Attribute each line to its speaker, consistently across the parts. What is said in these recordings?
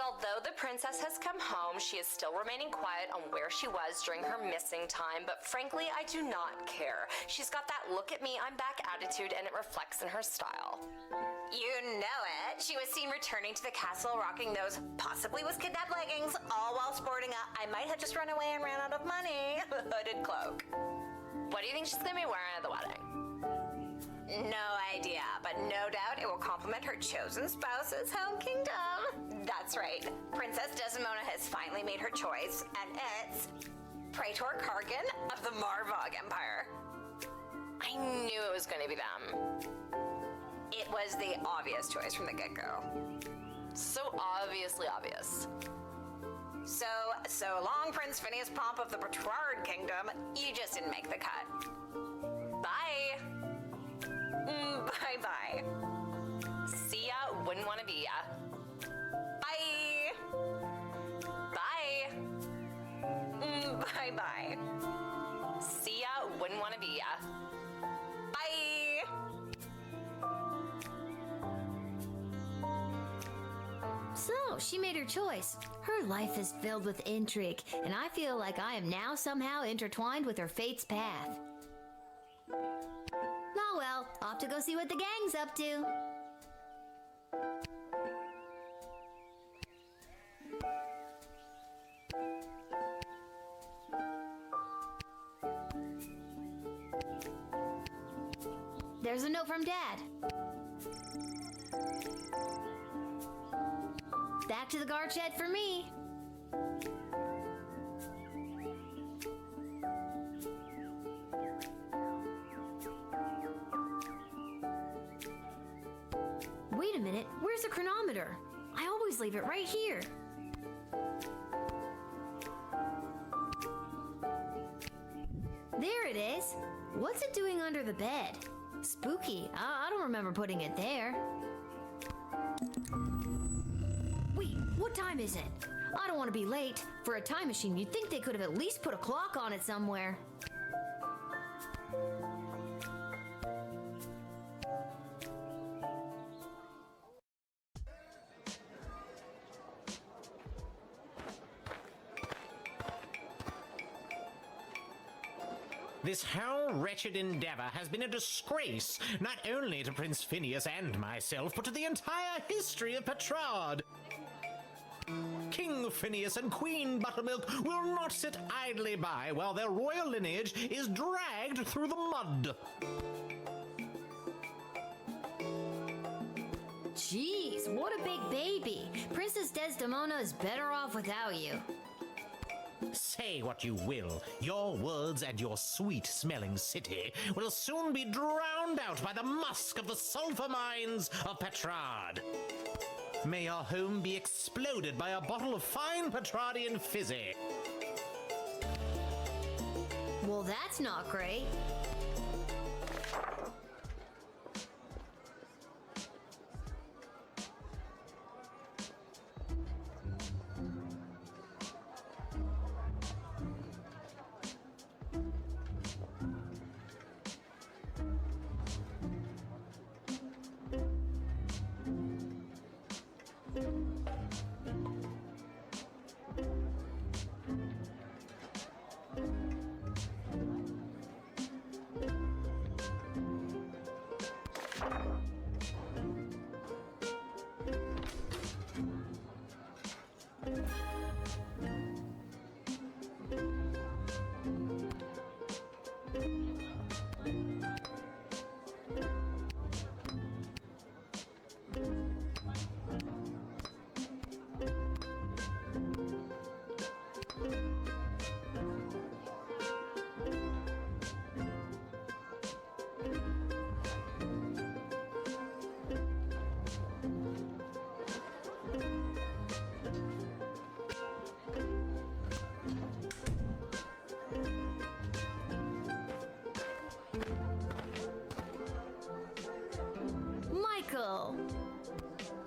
Speaker 1: Although the princess has come home, she is still remaining quiet on where she was during her missing time, but frankly, I do not care. She's got that look at me, I'm back attitude, and it reflects in her style. You know it. She was seen returning to the castle rocking those possibly was kidnapped leggings, all while sporting a I might have just run away and ran out of money hooded cloak. What do you think she's gonna be wearing at the wedding? No idea, but no doubt it will complement her chosen spouse's home kingdom. That's right. Princess Desdemona has finally made her choice, and it's Praetor Kargan of the Marvog Empire. I knew it was going to be them. It was the obvious choice from the get-go. So obviously obvious. So long, Prince Phineas Pomp of the Petrard Kingdom. You just didn't make the cut. Bye. Bye-bye. See ya, wouldn't want to be ya. Bye. Bye. Bye-bye. See ya, wouldn't want to be ya. Bye.
Speaker 2: So, she made her choice. Her life is filled with intrigue, and I feel like I am now somehow intertwined with her fate's path. Oh well, off to go see what the gang's up to. There's a note from Dad. Back to the guard shed for me. Wait a minute, where's the chronometer? I always leave it right here. There it is. What's it doing under the bed? Spooky. I don't remember putting it there. Wait, what time is it? I don't want to be late. For a time machine, you'd think they could have at least put a clock on it somewhere.
Speaker 3: This whole wretched endeavor has been a disgrace, not only to Prince Phineas and myself, but to the entire history of Petrard. King Phineas and Queen Buttermilk will not sit idly by while their royal lineage is dragged through the mud.
Speaker 2: Jeez, what a big baby. Princess Desdemona is better off without you.
Speaker 3: Say what you will, your words and your sweet-smelling city will soon be drowned out by the musk of the sulfur mines of Petrard. May your home be exploded by a bottle of fine Petrardian fizzy.
Speaker 2: Well, that's not great.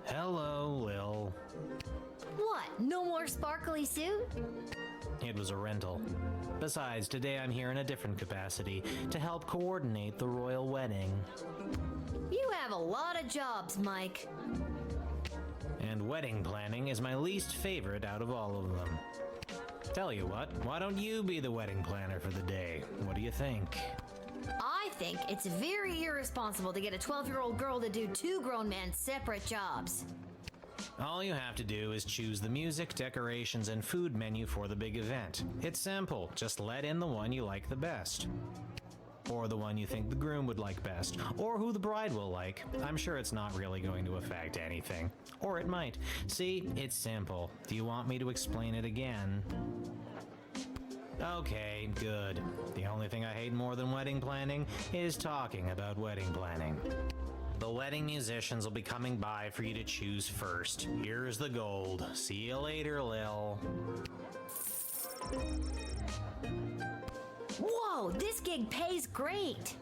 Speaker 3: Hello, Lil.
Speaker 2: What, no more sparkly suit?
Speaker 3: It was a rental. Besides, today I'm here in a different capacity to help coordinate the royal wedding.
Speaker 2: You have a lot of jobs, Mike.
Speaker 3: And Wedding planning is my least favorite out of all of them. Tell you what, why don't you be the wedding planner for the day? What do you think?
Speaker 2: I think it's very irresponsible to get a 12-year-old girl to do two grown men's separate jobs.
Speaker 3: All you have to do is choose the music, decorations, and food menu for the big event. It's simple, just let in the one you like the best. Or the one you think the groom would like best, or who the bride will like. I'm sure it's not really going to affect anything. Or it might. See, it's simple. Do you want me to explain it again? Okay, good. The only thing I hate more than wedding planning is talking about wedding planning. The wedding musicians will be coming by for you to choose first. Here's the gold. See you later, Lil.
Speaker 2: Whoa, this gig pays great!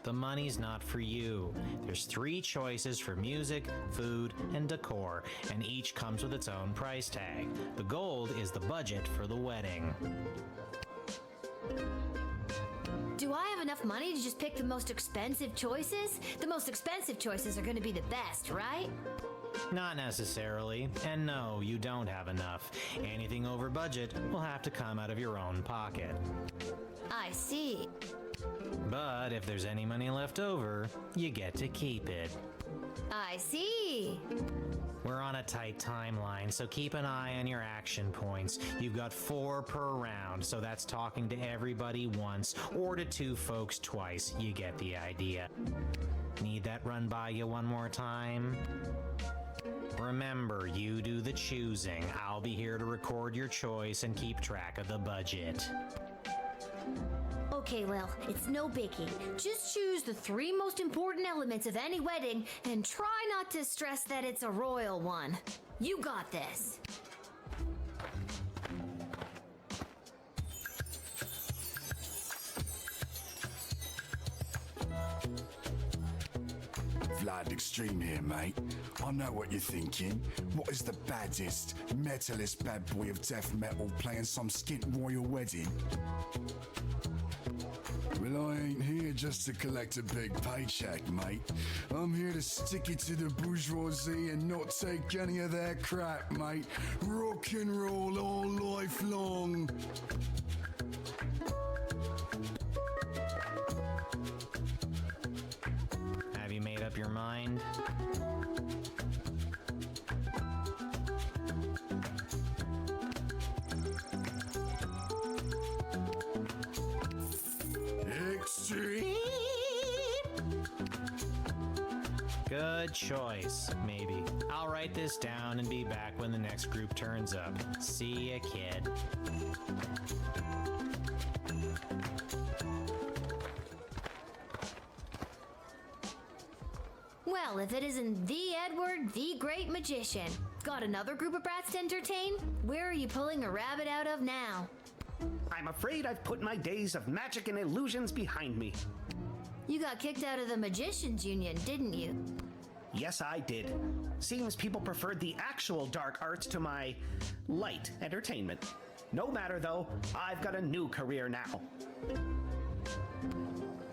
Speaker 3: The money's not for you. There's 3 choices for music, food, and decor, and each comes with its own price tag. The gold is the budget for the wedding.
Speaker 2: Do I have enough money to just pick the most expensive choices? The most expensive choices are going to be the best, right?
Speaker 3: Not necessarily. And no, you don't have enough. Anything over budget will have to come out of your own pocket.
Speaker 2: I see.
Speaker 3: But if there's any money left over, you get to keep it.
Speaker 2: I see.
Speaker 3: We're on a tight timeline, so keep an eye on your action points. You've got 4 per round, so that's talking to everybody once, or to 2 folks twice. You get the idea. Need that run by you one more time? Remember, you do the choosing. I'll be here to record your choice and keep track of the budget.
Speaker 2: Okay, Lil, it's no biggie. Just choose the 3 most important elements of any wedding and try not to stress that it's a royal one. You got this.
Speaker 4: Vlad Extreme here, mate. I know what you're thinking. What is the baddest, metalist bad boy of death metal playing some skint royal wedding? Well, I ain't here just to collect a big paycheck, mate. I'm here to stick it to the bourgeoisie and not take any of their crap, mate. Rock and roll all life long.
Speaker 3: Have you made up your mind?
Speaker 4: Extreme.
Speaker 3: Good choice, maybe. I'll write this down and be back when the next group turns up. See ya, kid.
Speaker 2: Well, if it isn't the Edward, the great magician. Got another group of brats to entertain? Where are you pulling a rabbit out of now?
Speaker 5: I'm afraid I've put my days of magic and illusions behind me.
Speaker 2: You got kicked out of the Magicians Union, didn't you?
Speaker 5: Yes, I did. Seems people preferred the actual dark arts to my light entertainment. No matter though, I've got a new career now.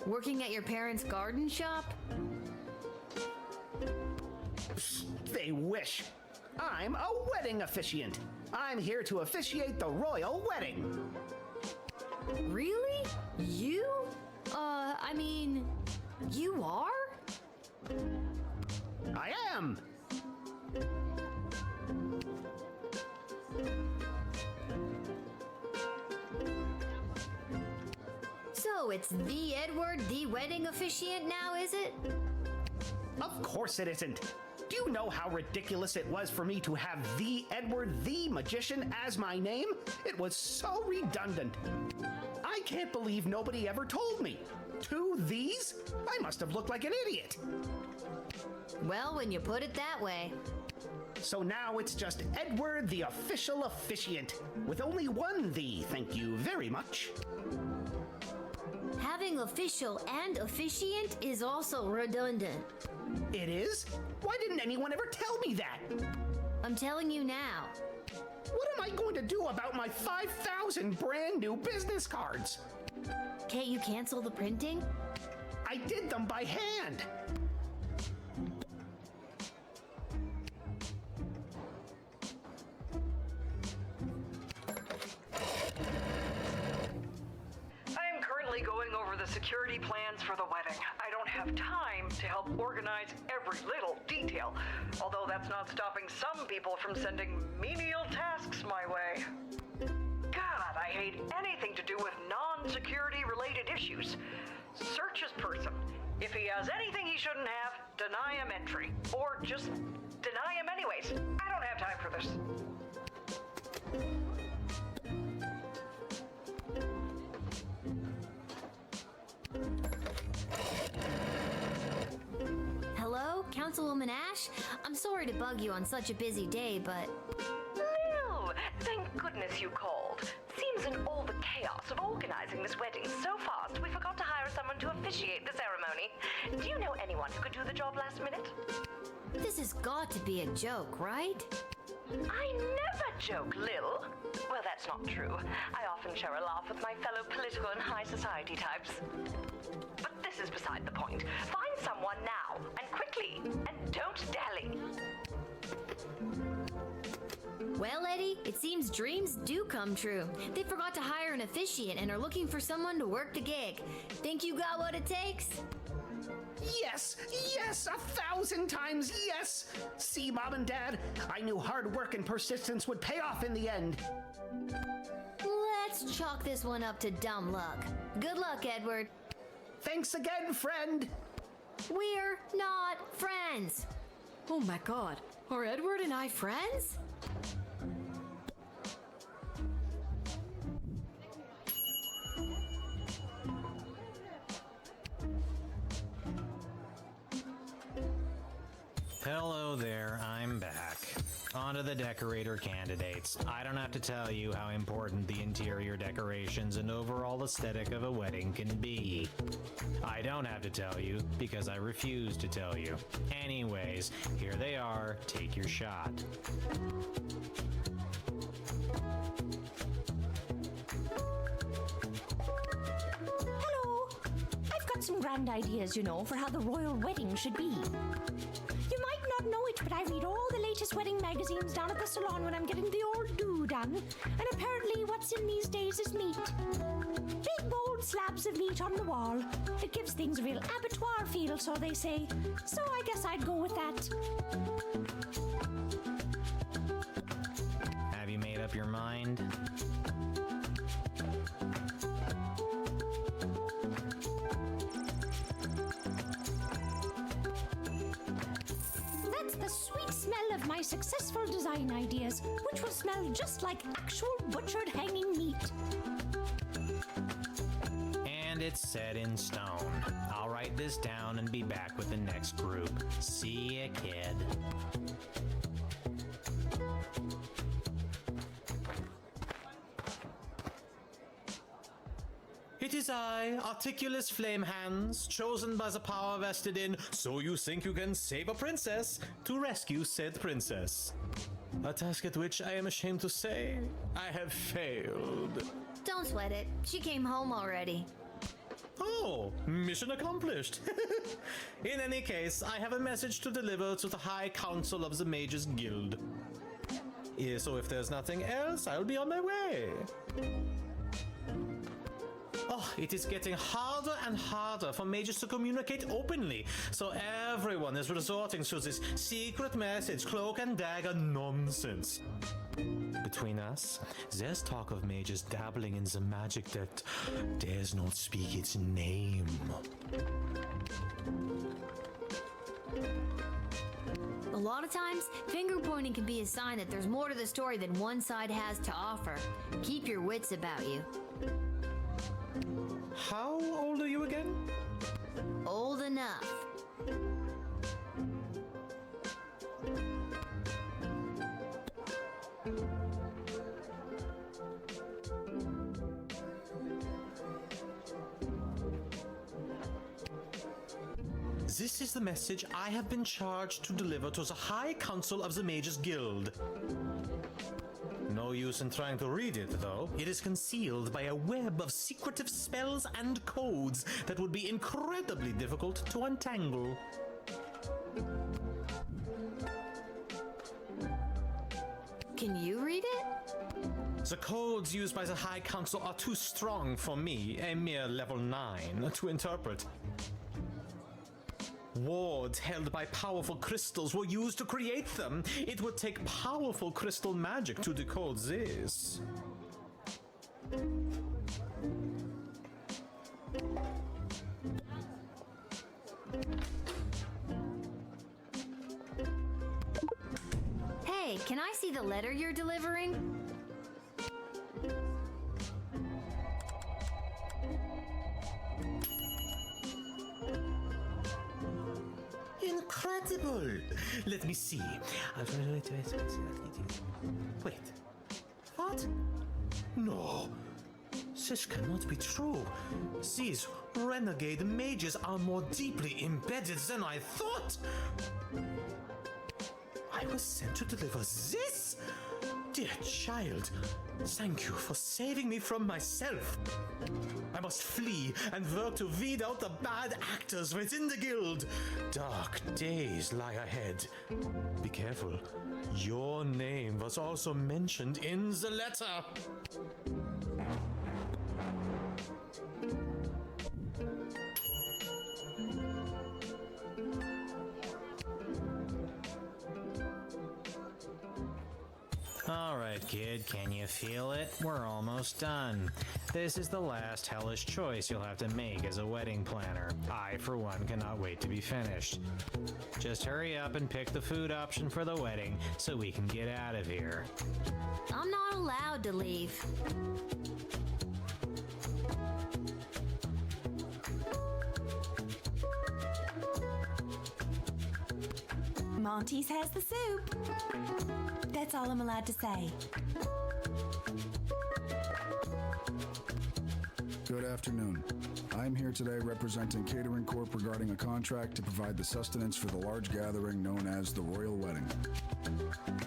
Speaker 2: Working at your parents' garden shop?
Speaker 5: They wish. I'm a wedding officiant. I'm here to officiate the royal wedding.
Speaker 2: Really? You? I mean, you are?
Speaker 5: I am.
Speaker 2: So it's the Edward, the wedding officiant now, is it?
Speaker 5: Of course it isn't. Do you know how ridiculous it was for me to have the Edward the Magician as my name? It was so redundant. I can't believe nobody ever told me. 2 these? I must have looked like an idiot.
Speaker 2: Well, when you put it that way.
Speaker 5: So now it's just Edward the official officiant, with only 1 the, thank you very much.
Speaker 2: Having official and officiant is also redundant.
Speaker 5: It is? Why didn't anyone ever tell me that?
Speaker 2: I'm telling you now.
Speaker 5: What am I going to do about my 5,000 brand new business cards?
Speaker 2: Can't you cancel the printing?
Speaker 5: I did them by hand.
Speaker 6: over the security plans for the wedding. I don't have time to help organize every little detail, although that's not stopping some people from sending menial tasks my way. God, I hate anything to do with non-security related issues. Search his person. If he has anything he shouldn't have, deny him entry. Or just deny him anyways. I don't have time for this.
Speaker 2: Hello, Councilwoman Ash? I'm sorry to bug you on such a busy day, but...
Speaker 1: Lil, thank goodness you called. Seems in all the chaos of organizing this wedding so fast, we forgot to hire someone to officiate the ceremony. Do you know anyone who could do the job last minute?
Speaker 2: This has got to be a joke, right?
Speaker 1: I never joke, Lil. Well, that's not true. I often share a laugh with my fellow political and high society types. But this is beside the point. Find someone now, and quickly, and don't dally.
Speaker 2: Well, Eddie, it seems dreams do come true. They forgot to hire an officiant and are looking for someone to work the gig. Think you got what it takes?
Speaker 5: Yes, yes, 1,000 times yes! See, Mom and Dad, I knew hard work and persistence would pay off in the end.
Speaker 2: Let's chalk this one up to dumb luck. Good luck, Edward.
Speaker 5: Thanks again, friend!
Speaker 2: We're not friends.
Speaker 7: Oh my god, are Edward and I friends?
Speaker 3: Hello there, I'm back. On to the decorator candidates. I don't have to tell you how important the interior decorations and overall aesthetic of a wedding can be. I don't have to tell you because I refuse to tell you. Anyways, here they are. Take your shot.
Speaker 8: Hello. I've got some grand ideas, for how the royal wedding should be. You might not know it, but I read all the latest wedding magazines down at the salon when I'm getting the old do done. And apparently what's in these days is meat. Big bold slabs of meat on the wall. It gives things a real abattoir feel, so they say. So I guess I'd go with that.
Speaker 3: Have you made up your mind?
Speaker 8: The sweet smell of my successful design ideas, which will smell just like actual butchered hanging meat.
Speaker 3: And it's set in stone. I'll write this down and be back with the next group. See ya, kid. It is I, Articulous Flame Hands, chosen by the power vested in So You Think You Can Save a Princess, to rescue said princess. A task at which I am ashamed to say I have failed.
Speaker 2: Don't sweat it. She came home already.
Speaker 3: Oh, mission accomplished. In any case, I have a message to deliver to the High Council of the Mages Guild. So if there's nothing else, I'll be on my way. Oh, it is getting harder and harder for mages to communicate openly, so everyone is resorting to this secret message, cloak and dagger nonsense. Between us, there's talk of mages dabbling in the magic that dares not speak its name.
Speaker 2: A lot of times, finger pointing can be a sign that there's more to the story than one side has to offer. Keep your wits about you.
Speaker 3: How old are you again?
Speaker 2: Old enough.
Speaker 3: This is the message I have been charged to deliver to the High Council of the Mages Guild. No use in trying to read it, though. It is concealed by a web of secretive spells and codes that would be incredibly difficult to untangle.
Speaker 2: Can you read it?
Speaker 3: The codes used by the High Council are too strong for me, a mere level 9, to interpret. Wards held by powerful crystals were used to create them. It would take powerful crystal magic to decode this.
Speaker 2: Hey, can I see the letter you're delivering?
Speaker 3: Incredible! Let me see. Wait. What? No. This cannot be true. These renegade mages are more deeply embedded than I thought. I was sent to deliver this? Dear child, thank you for saving me from myself. I must flee and work to weed out the bad actors within the guild. Dark days lie ahead. Be careful. Your name was also mentioned in the letter. All right, kid, can you feel it? We're almost done. This is the last hellish choice you'll have to make as a wedding planner. I, for one, cannot wait to be finished. Just hurry up and pick the food option for the wedding so we can get out of here.
Speaker 2: I'm not allowed to leave.
Speaker 8: Monty's has the soup. That's all I'm allowed to say.
Speaker 4: Good afternoon. I'm here today representing Catering Corp regarding a contract to provide the sustenance for the large gathering known as the Royal Wedding.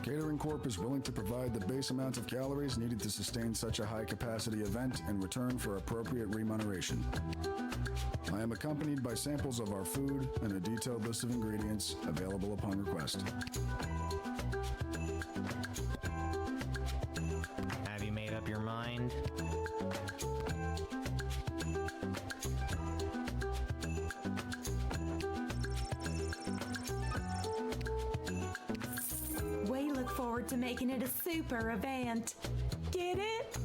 Speaker 4: Catering Corp is willing to provide the base amount of calories needed to sustain such a high-capacity event in return for appropriate remuneration. I am accompanied by samples of our food and a detailed list of ingredients available upon request.
Speaker 3: Have you made up your mind?
Speaker 8: We look forward to making it a super event. Get it?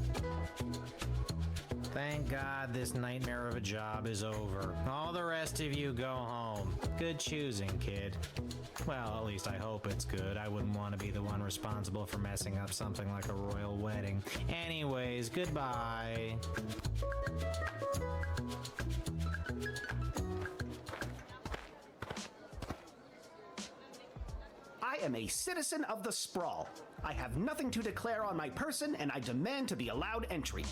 Speaker 3: Thank God this nightmare of a job is over. All the rest of you go home. Good choosing, kid. Well, at least I hope it's good. I wouldn't want to be the one responsible for messing up something like a royal wedding. Anyways, goodbye.
Speaker 5: I am a citizen of the Sprawl. I have nothing to declare on my person, and I demand to be allowed entry.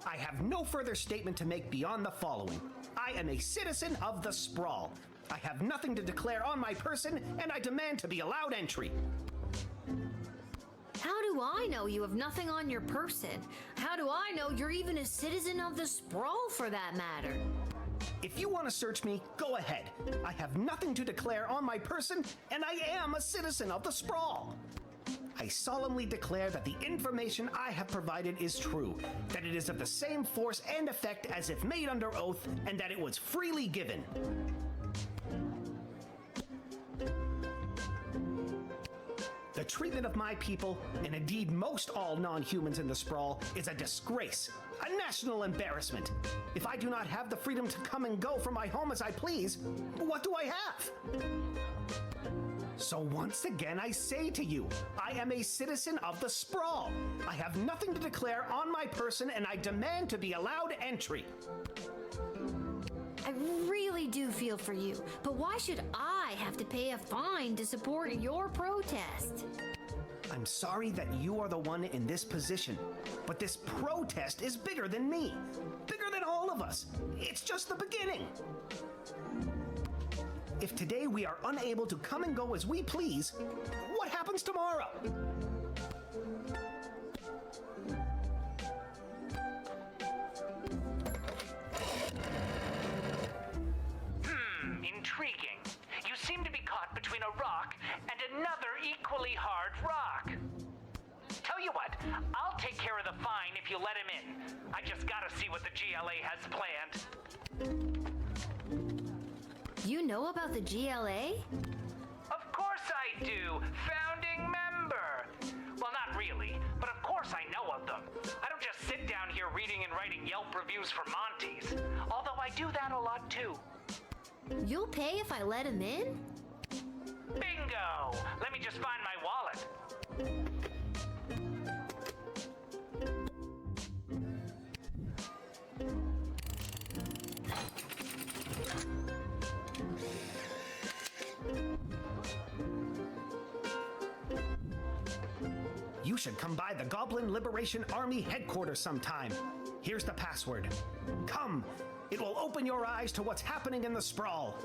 Speaker 5: I have no further statement to make beyond the following. I am a citizen of the Sprawl. I have nothing to declare on my person, and I demand to be allowed entry.
Speaker 2: How do I know you have nothing on your person? How do I know you're even a citizen of the Sprawl for that matter?
Speaker 5: If you want to search me, go ahead. I have nothing to declare on my person, and I am a citizen of the Sprawl. I solemnly declare that the information I have provided is true, that it is of the same force and effect as if made under oath, and that it was freely given. The treatment of my people, and indeed most all non-humans in the Sprawl, is a disgrace, a national embarrassment. If I do not have the freedom to come and go from my home as I please, what do I have? So once again I say to you, I am a citizen of the Sprawl. I have nothing to declare on my person, and I demand to be allowed entry.
Speaker 2: I really do feel for you, but why should I have to pay a fine to support your protest?
Speaker 5: I'm sorry that you are the one in this position, but this protest is bigger than me, bigger than all of us. It's just the beginning. If today we are unable to come and go as we please, what happens tomorrow?
Speaker 9: Intriguing. You seem to be caught between a rock and another equally really hard rock. Tell you what, I'll take care of the fine if you let him in. I just gotta see what the GLA has planned.
Speaker 2: You know about the GLA?
Speaker 9: Of course I do. Founding member. Well, not really, but of course I know of them. I don't just sit down here reading and writing Yelp reviews for Monty's. Although I do that a lot too.
Speaker 2: You'll pay if I let him in?
Speaker 9: Bingo! Let me just find my wallet.
Speaker 5: You should come by the Goblin Liberation Army headquarters sometime. Here's the password. Come! It will open your eyes to what's happening in the sprawl.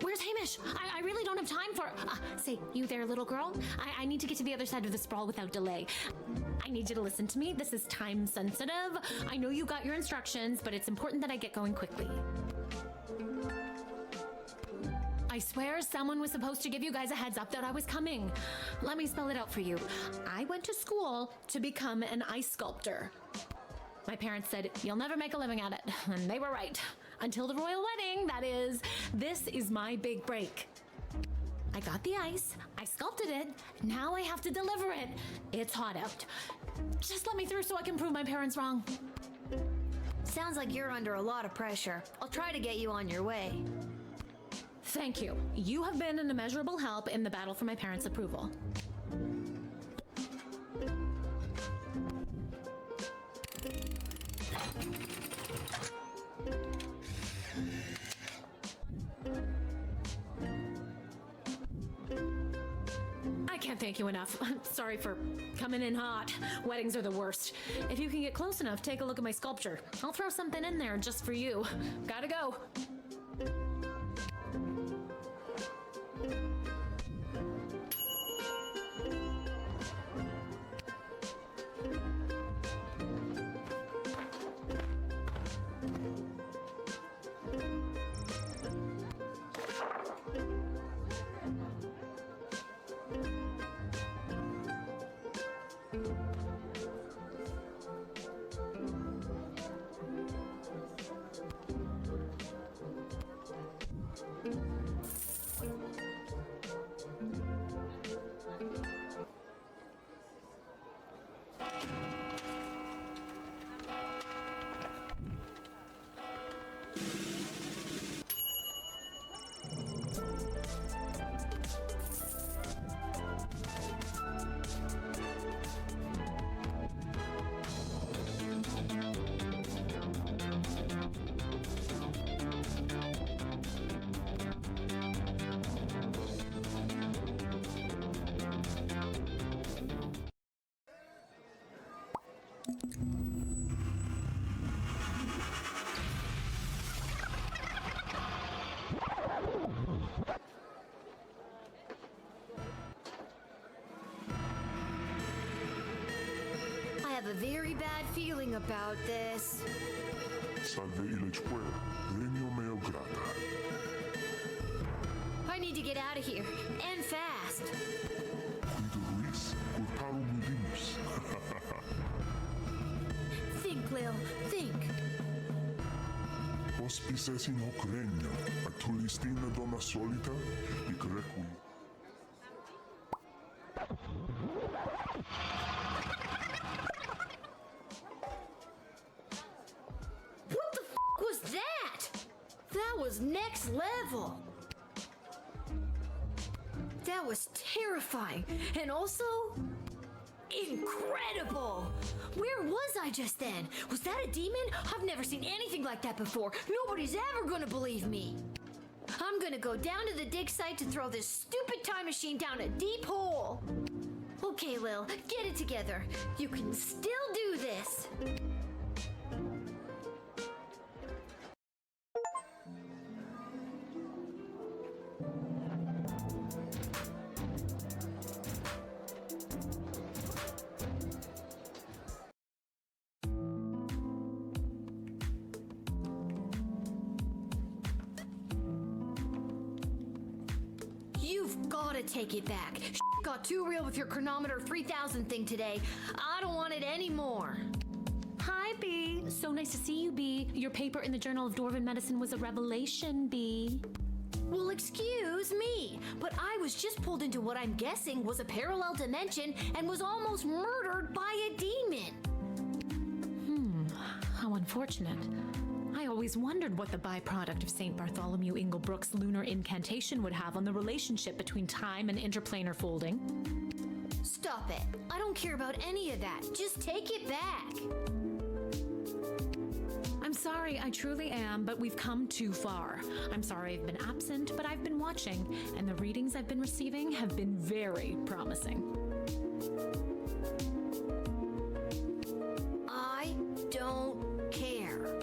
Speaker 8: Where's Hamish? I really don't have time for. Say, you there, little girl? I need to get to the other side of the sprawl without delay. I need you to listen to me. This is time sensitive. I know you got your instructions, but it's important that I get going quickly. I swear someone was supposed to give you guys a heads up that I was coming. Let me spell it out for you. I went to school to become an ice sculptor. My parents said, you'll never make a living at it. And they were right. Until the royal wedding, that is. This is my big break. I got the ice, I sculpted it, now I have to deliver it. It's hot out. Just let me through so I can prove my parents wrong.
Speaker 2: Sounds like you're under a lot of pressure. I'll try to get you on your way.
Speaker 8: Thank you. You have been an immeasurable help in the battle for my parents' approval. I can't thank you enough. Sorry for coming in hot. Weddings are the worst. If you can get close enough, take a look at my sculpture. I'll throw something in there just for you. Gotta go.
Speaker 2: I have a very bad feeling about this.
Speaker 10: Salve il square, regno meo grata.
Speaker 2: I need to get out of here, and fast.
Speaker 10: Guido Ruiz, cortarum mudimus.
Speaker 2: Think, Lil, think.
Speaker 10: Hospices in hoc regno, atulistina donna solita, hic requi.
Speaker 2: What the was that? That was next level. That was terrifying and also incredible. Where was I just then? Was that a demon? I've never seen anything like that before. Nobody's ever gonna believe me. I'm gonna go down to the dig site to throw this stupid time machine down a deep hole. Okay, Lil, get it together. You can still do this. gotta take it back. Got too real with your chronometer 3000 thing today. I don't want it anymore.
Speaker 8: Hi, Bee. So nice to see you, Bee. Your paper in the Journal of Dwarven Medicine was a revelation, Bee.
Speaker 2: Well, excuse me, but I was just pulled into what I'm guessing was a parallel dimension and was almost murdered by a demon.
Speaker 8: How unfortunate. I always wondered what the byproduct of St. Bartholomew Inglebrook's lunar incantation would have on the relationship between time and interplanar folding.
Speaker 2: Stop it. I don't care about any of that. Just take it back.
Speaker 8: I'm sorry, I truly am, but we've come too far. I'm sorry I've been absent, but I've been watching, and the readings I've been receiving have been very promising.
Speaker 2: I don't care.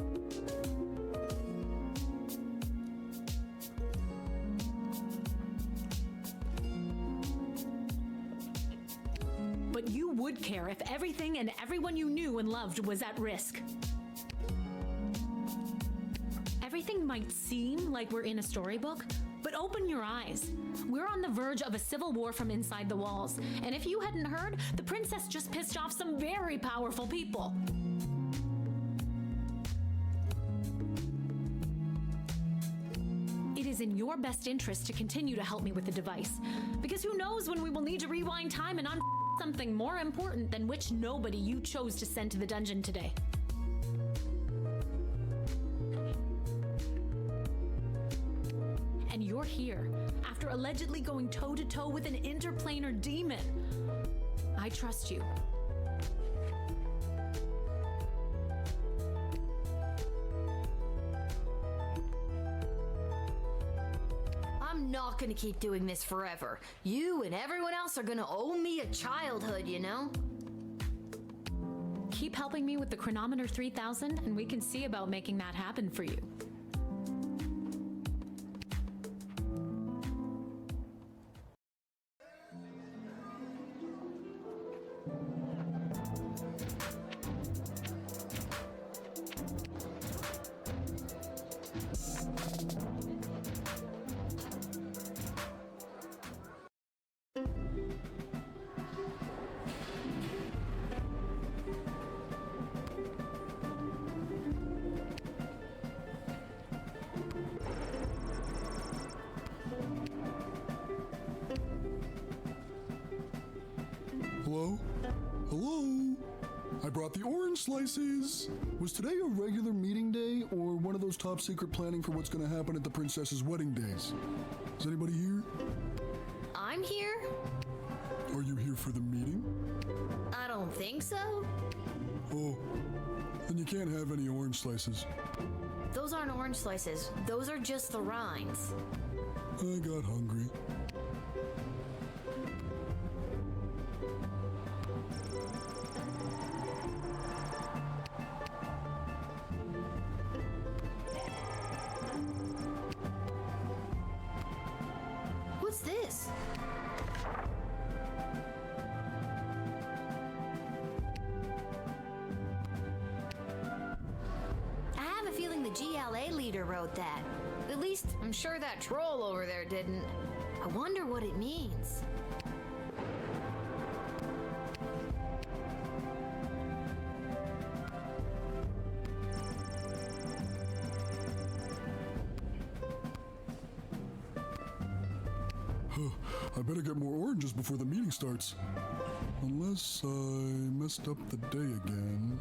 Speaker 8: But you would care if everything and everyone you knew and loved was at risk. Everything might seem like we're in a storybook, but open your eyes. We're on the verge of a civil war from inside the walls, and if you hadn't heard, the princess just pissed off some very powerful people. It is in your best interest to continue to help me with the device, because who knows when we will need to rewind time and something more important than which nobody you chose to send to the dungeon today. And you're here, after allegedly going toe-to-toe with an interplanar demon. I trust you.
Speaker 2: I'm not gonna keep doing this forever. You and everyone else are gonna owe me a childhood, you know?
Speaker 8: Keep helping me with the chronometer 3000, and we can see about making that happen for you.
Speaker 4: Hello? Hello? I brought the orange slices. Was today a regular meeting day or one of those top secret planning for what's going to happen at the princess's wedding days? Is anybody here?
Speaker 2: I'm here?
Speaker 4: Are you here for the meeting?
Speaker 2: I don't think so.
Speaker 4: Oh, then you can't have any orange slices.
Speaker 2: Those aren't orange slices. Those are just the rinds.
Speaker 4: I got hungry.
Speaker 2: What's this? I have a feeling the GLA leader wrote that. At least, I'm sure that troll over there didn't. I wonder what it means.
Speaker 4: I better get more oranges before the meeting starts. Unless I messed up the day again.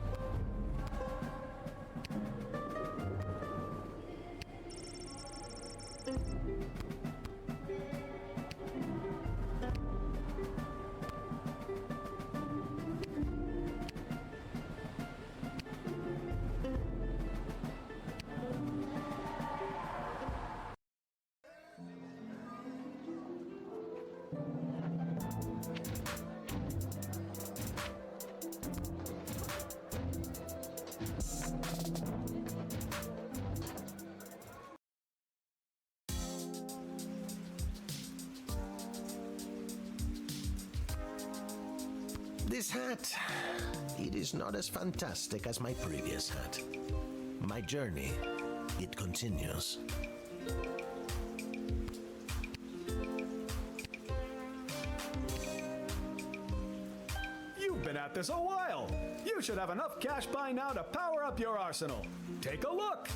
Speaker 3: This hat, it is not as fantastic as my previous hat. My journey, it continues.
Speaker 11: been at this a while. You should have enough cash by now to power up your arsenal. Take a look.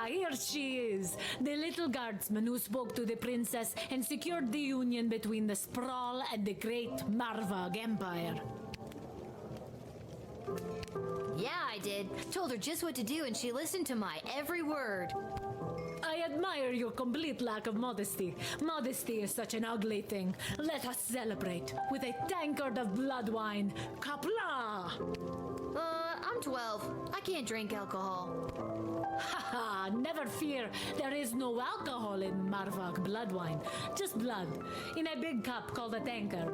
Speaker 12: Here she is, the little guardsman who spoke to the princess and secured the union between the Sprawl and the great Marvog Empire.
Speaker 2: Yeah, I did. Told her just what to do and she listened to my every word.
Speaker 12: I admire your complete lack of modesty. Modesty is such an ugly thing. Let us celebrate with a tankard of blood wine. Kapla!
Speaker 2: I'm 12. I can't drink alcohol.
Speaker 12: Haha, never fear. There is no alcohol in Marvog blood wine. Just blood, in a big cup called a tankard.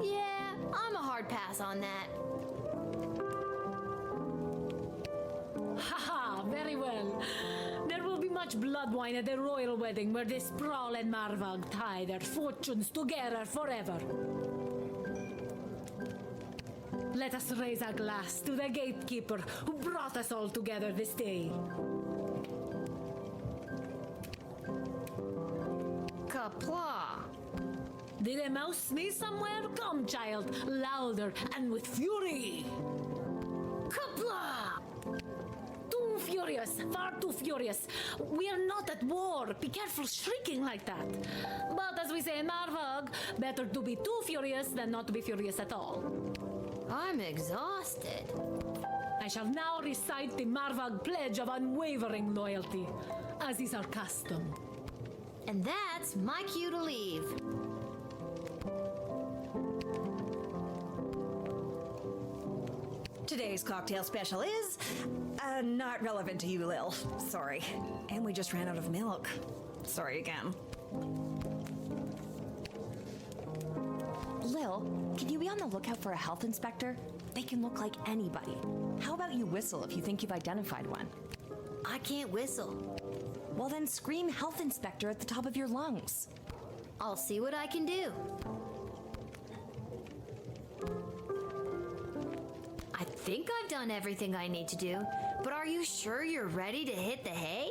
Speaker 2: Yeah, I'm a hard pass on that.
Speaker 12: Haha, very well. There will be much blood wine at the royal wedding where the Sprawl and Marvog tie their fortunes together forever. Let us raise a glass to the gatekeeper who brought us all together this day.
Speaker 2: Kapla.
Speaker 12: Did a mouse sneeze somewhere? Come, child, louder and with fury.
Speaker 2: Kapla!
Speaker 12: Too furious, far too furious. We are not at war. Be careful shrieking like that. But as we say in Marvog, better to be too furious than not to be furious at all.
Speaker 2: I'm exhausted.
Speaker 12: I shall now recite the Marvog Pledge of Unwavering Loyalty, as is our custom.
Speaker 2: And that's my cue to leave.
Speaker 13: Today's cocktail special is not relevant to you, Lil. Sorry. And we just ran out of milk. Sorry again.
Speaker 1: Lil, can you be on the lookout for a health inspector? They can look like anybody. How about you whistle if you think you've identified one?
Speaker 2: I can't whistle.
Speaker 1: Well, then scream health inspector at the top of your lungs.
Speaker 2: I'll see what I can do. I think I've done everything I need to do, but are you sure you're ready to hit the hay?